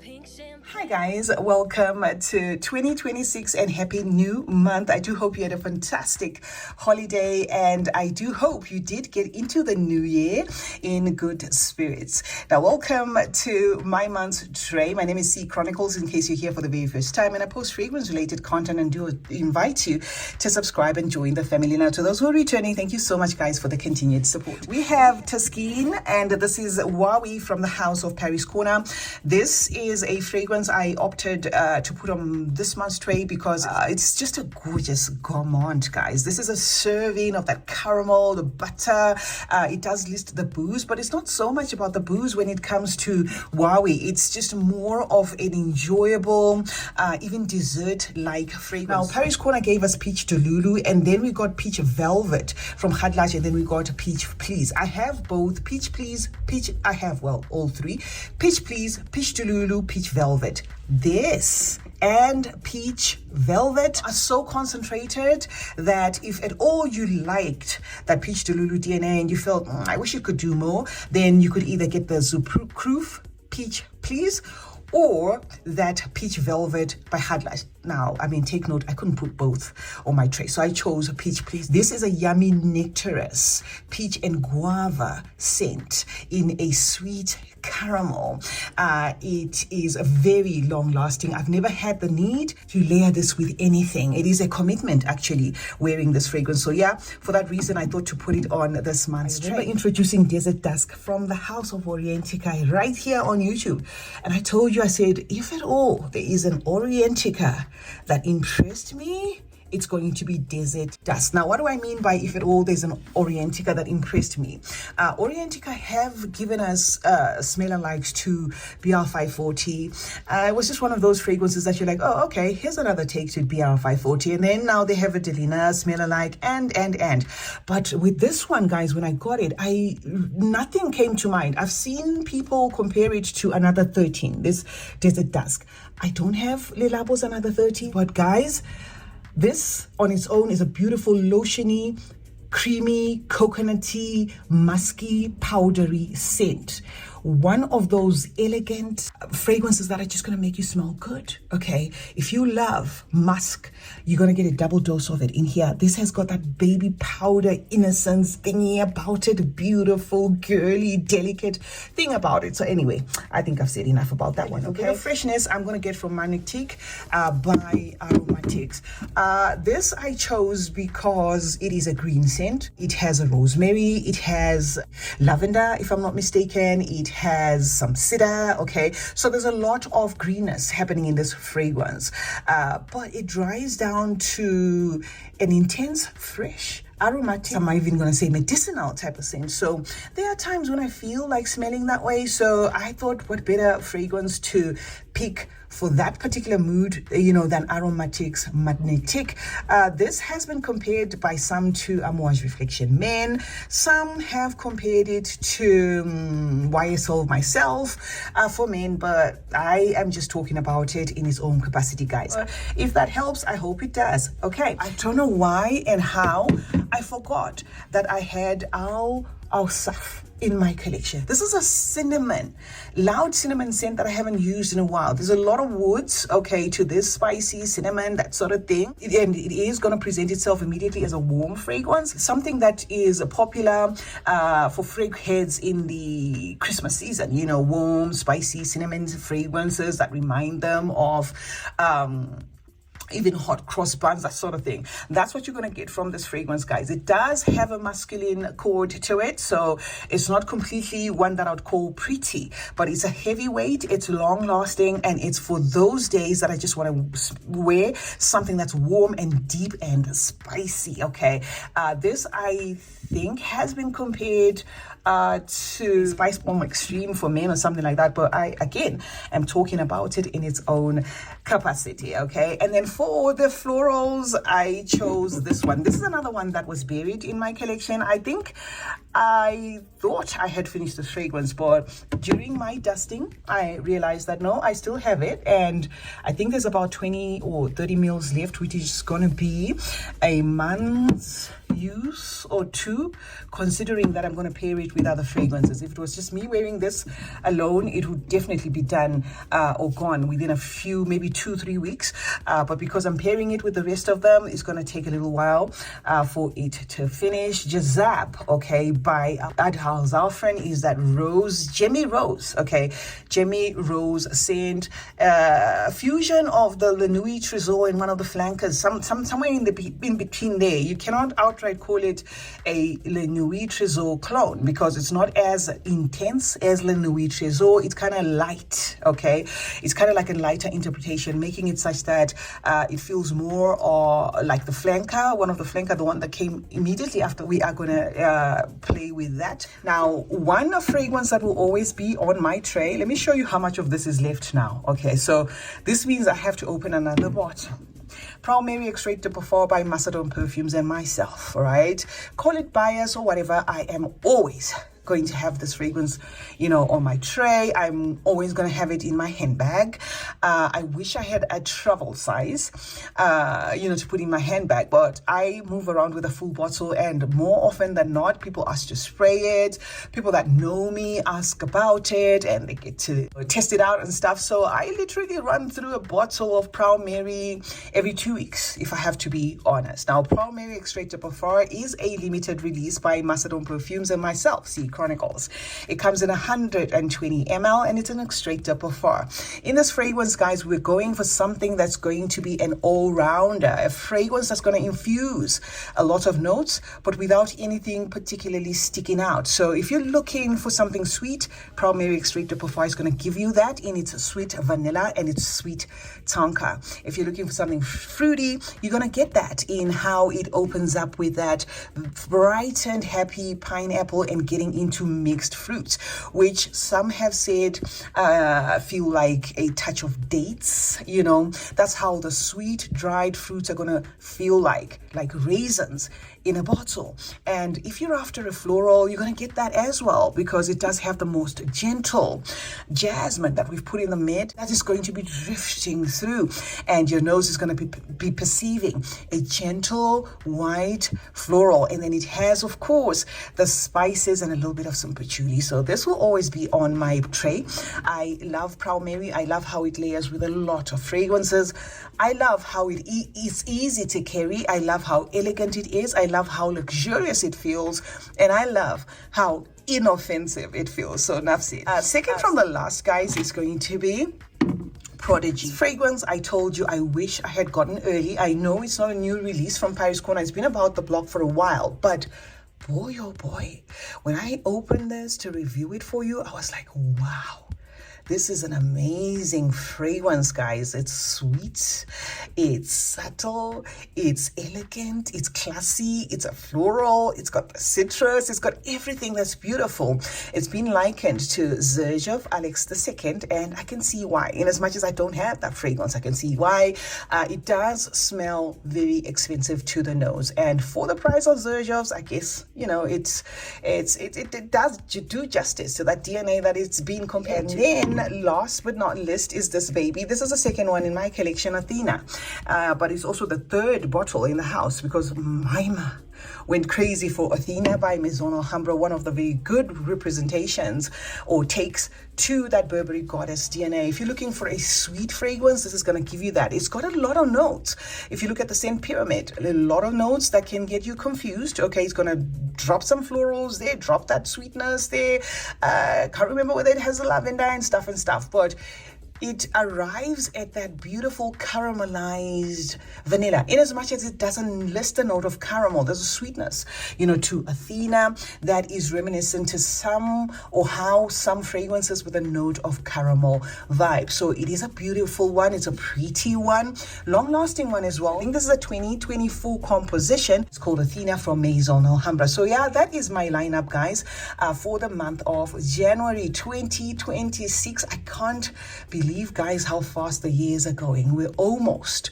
Hi guys, welcome to 2026 and happy new month. I do hope you had a fantastic holiday and I do hope you did get into the new year in good spirits. Now welcome to my month's tray. My name is CeeChronicles in case you're here for the very first time, and I post fragrance related content and do invite you to subscribe and join the family. Now to those who are returning, thank you so much guys for the continued support. We have Dusk and this is Huawei from the house of Paris Corner. This is a fragrance I opted to put on this month's tray because it's just a gorgeous gourmand, guys. This is a serving of that caramel, the butter. It does list the booze, but it's not so much about the booze when it comes to Huawei. It's just more of an enjoyable, even dessert-like fragrance. Now, Paris Corner gave us Peach Delulu, and then we got Peach Velvet from Hadlaj, and then we got Peach Please. I have both Peach Please, all three. Peach Please, Peach Delulu, Peach Velvet. This and Peach Velvet are so concentrated that if at all you liked that Peach Delulu DNA and you felt, I wish you could do more, then you could either get the Zuproof Peach Please or that Peach Velvet by Hadlaj. Now, I mean, take note, I couldn't put both on my tray, so I chose Peach Please. This is a yummy nectarous peach and guava scent in a sweet caramel. It is very long lasting. I've never had the need to layer this with anything. It is a commitment actually wearing this fragrance. So yeah, for that reason, I thought to put it on this month's tray. I remember introducing Desert Dusk from the house of Orientica right here on YouTube. And I told you, I said, if at all there is an Orientica that impressed me, it's going to be Desert Dusk. Now, what do I mean by if at all there's an Orientica that impressed me? Orientica have given us smell-alikes to BR540. It was just one of those fragrances that you're like, oh, okay, here's another take to BR540. And then now they have a Delina smell-alike and. But with this one, guys, when I got it, nothing came to mind. I've seen people compare it to another 13, this Desert Dusk. I don't have Le Labo's another 30, but guys, this on its own is a beautiful lotiony, creamy, coconutty, musky, powdery scent. One of those elegant fragrances that are just going to make you smell good, okay? If you love musk, you're going to get a double dose of it in here. This has got that baby powder innocence thingy about it, beautiful, girly, delicate thing about it. So anyway, I think I've said enough about that one, okay? The freshness I'm going to get from Aromatic by Aromatics. This I chose because it is a green scent. It has a rosemary. It has lavender, if I'm not mistaken. It has some cedar, okay? So there's a lot of greenness happening in this fragrance, but it dries down to an intense, fresh, aromatic, I'm even going to say medicinal type of scent. So there are times when I feel like smelling that way. So I thought what better fragrance to pick for that particular mood, than Aromatic's Magnetic. This has been compared by some to Amouage Reflection Men. Some have compared it to YSL Myself for men, but I am just talking about it in its own capacity, guys. If that helps, I hope it does. Okay, I don't know why and how I forgot that I had Al Saf in my collection. This is a loud cinnamon scent that I haven't used in a while. There's a lot of woods, okay, to this spicy cinnamon, that sort of thing. And it is going to present itself immediately as a warm fragrance, something that is popular for frag heads in the Christmas season, warm, spicy cinnamon fragrances that remind them of even hot cross buns, that sort of thing. That's what you're going to get from this fragrance, guys. It does have a masculine chord to it, so it's not completely one that I would call pretty, but it's a heavyweight, it's long lasting, and it's for those days that I just want to wear something that's warm and deep and spicy, okay? This, I think, has been compared to Spice Bomb Extreme for men or something like that, but I again am talking about it in its own capacity, okay? And then for the florals, I chose this one. This is another one that was buried in my collection. I think I thought I had finished the fragrance, but during my dusting, I realized that no, I still have it. And I think there's about 20 or 30 mils left, which is going to be a month's use or two, considering that I'm going to pair it with other fragrances. If it was just me wearing this alone, it would definitely be done or gone within a few, maybe 2-3 weeks. But because I'm pairing it with the rest of them, it's going to take a little while for it to finish. Jazab, okay, by Adhal Zafran is that rose, Jemmy Rose, okay, Jemmy Rose scent, fusion of the Lenui Tresor and one of the flankers, somewhere in between there. You cannot outright call it a Lenui Tresor clone because it's not as intense as Lenui Tresor. It's kind of light, okay, it's kind of like a lighter interpretation, making it such that it feels more like the flanker, one of the flanker, the one that came immediately after. We are going to play with that. Now, one fragrance that will always be on my tray, let me show you how much of this is left now. Okay, so this means I have to open another bottle. Primary Extrait de Parfum by Macedon Perfumes and myself, all right? Call it bias or whatever, I am always going to have this fragrance, you know, on my tray. I'm always going to have it in my handbag. I wish I had a travel size, you know, to put in my handbag, but I move around with a full bottle, and more often than not, people ask to spray it. People that know me ask about it, and they get to test it out and stuff. So I literally run through a bottle of Proud Mary every 2 weeks, if I have to be honest. Now, Proud Mary Extrait de Parfum is a limited release by Macedon Perfumes and myself, CeeChronicles. It comes in 120 ml and it's an extrait de parfum. In this fragrance, guys, we're going for something that's going to be an all-rounder, a fragrance that's going to infuse a lot of notes, but without anything particularly sticking out. So if you're looking for something sweet, Proud Mary Extrait de Parfum is going to give you that in its sweet vanilla and its sweet tonka. If you're looking for something fruity, you're going to get that in how it opens up with that bright and happy pineapple and getting into mixed fruits, which some have said feel like a touch of dates. You know, that's how the sweet dried fruits are gonna feel like raisins in a bottle. And if you're after a floral, you're gonna get that as well, because it does have the most gentle jasmine that we've put in the mid that is going to be drifting through, and your nose is going to be perceiving a gentle white floral. And then it has, of course, the spices and a little bit of some patchouli. So this will always be on my tray. I love Proud Mary. I love how it layers with a lot of fragrances. I love how it is easy to carry. I love how elegant it is. I love how luxurious it feels, and I love how inoffensive it feels. So nafsi. Second from the last, guys, is going to be Prodigy. Fragrance, I told you I wish I had gotten early. I know it's not a new release from Paris Corner. It's been about the block for a while, but boy, oh boy, when I opened this to review it for you, I was like, wow. This is an amazing fragrance, guys. It's sweet, it's subtle, it's elegant, it's classy, it's a floral, it's got the citrus, it's got everything that's beautiful. It's been likened to Jazab Alex II, and I can see why. In as much as I don't have that fragrance, I can see why. It does smell very expensive to the nose, and for the price of Jazab's, I guess, you know, it does do justice to that DNA that it's been compared to. Then last but not least is this baby. This is the second one in my collection, Athena, but it's also the third bottle in the house because Mima went crazy for Athena by Maison Alhambra, one of the very good representations or takes to that Burberry goddess DNA. If you're looking for a sweet fragrance, this is going to give you that. It's got a lot of notes. If you look at the scent pyramid, a lot of notes that can get you confused. Okay, it's going to drop some florals there, drop that sweetness there. Can't remember whether it has the lavender and stuff, but it arrives at that beautiful caramelized vanilla. In as much as it doesn't list a note of caramel, there's a sweetness, you know, to Athena that is reminiscent to some or how some fragrances with a note of caramel vibe. So it is a beautiful one. It's a pretty one, long-lasting one as well. I think this is a 2024 composition. It's called Athena from Maison Alhambra. So yeah, that is my lineup, guys, for the month of January 2026. I can't believe, guys, how fast the years are going. We're almost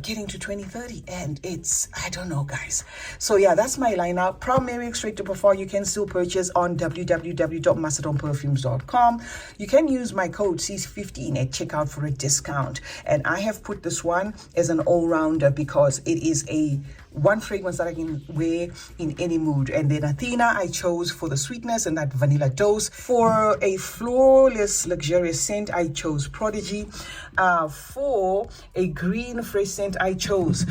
getting to 2030, and it's, I don't know, guys. So yeah, that's my lineup. Primary straight to Parfum, you can still purchase on www.macedonperfumes.com. You can use my code C15 at checkout for a discount, and I have put this one as an all-rounder because it is a one fragrance that I can wear in any mood. And then Athena I chose for the sweetness and that vanilla dose. For a flawless luxurious scent, I chose Prodigy. For a green fresh scent, I chose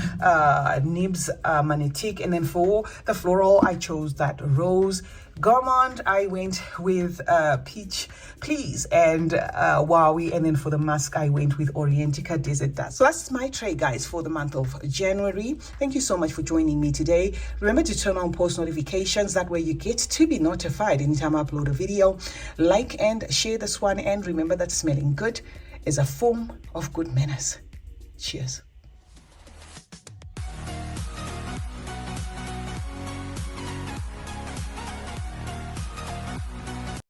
Nibs Magnetic. And then for the floral, I chose that rose. Gourmand, I went with Peach Please and Wowie. And then for the musk, I went with Orientica Desert Dust. So that's my tray, guys, for the month of January. Thank you so much for joining me today. Remember to turn on post notifications. That way you get to be notified anytime I upload a video. Like and share this one. And remember that smelling good is a form of good manners. Cheers.